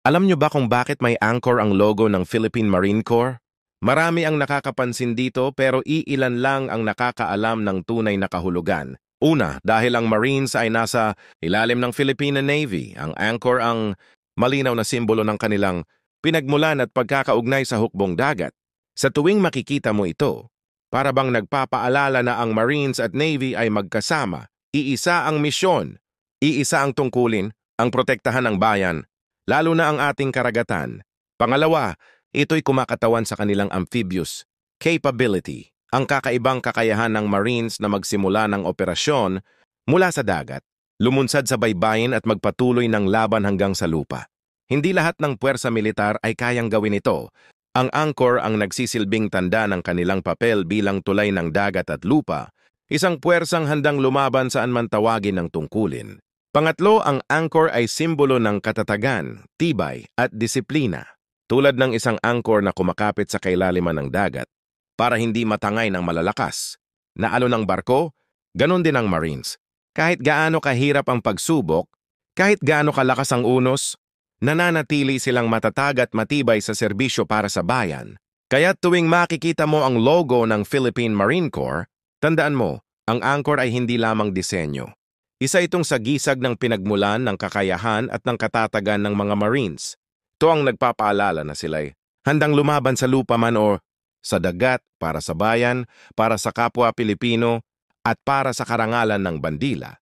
Alam nyo ba kung bakit may anchor ang logo ng Philippine Marine Corps? Marami ang nakakapansin dito pero iilan lang ang nakakaalam ng tunay na kahulugan. Una, dahil ang Marines ay nasa ilalim ng Philippine Navy, ang anchor ang malinaw na simbolo ng kanilang pinagmulan at pagkakaugnay sa hukbong dagat. Sa tuwing makikita mo ito, para bang nagpapaalala na ang Marines at Navy ay magkasama, iisa ang misyon, iisa ang tungkulin, ang protektahan ng bayan, lalo na ang ating karagatan. Pangalawa, ito'y kumakatawan sa kanilang amphibious capability, ang kakaibang kakayahan ng Marines na magsimula ng operasyon mula sa dagat, lumunsad sa baybayin at magpatuloy ng laban hanggang sa lupa. Hindi lahat ng puwersa militar ay kayang gawin ito. Ang anchor ang nagsisilbing tanda ng kanilang papel bilang tulay ng dagat at lupa, isang puwersang handang lumaban saan man tawagin ng tungkulin. Pangatlo, ang anchor ay simbolo ng katatagan, tibay at disiplina. Tulad ng isang anchor na kumakapit sa kailaliman ng dagat para hindi matangay ng malalakas. Naalo ng barko, ganon din ang Marines. Kahit gaano kahirap ang pagsubok, kahit gaano kalakas ang unos, nananatili silang matatag at matibay sa serbisyo para sa bayan. Kaya tuwing makikita mo ang logo ng Philippine Marine Corps, tandaan mo, ang anchor ay hindi lamang disenyo. Isa itong sagisag ng pinagmulan ng kakayahan at ng katatagan ng mga Marines. Ito ang nagpapaalala na sila'y handang lumaban sa lupa man o sa dagat para sa bayan, para sa kapwa Pilipino, at para sa karangalan ng bandila.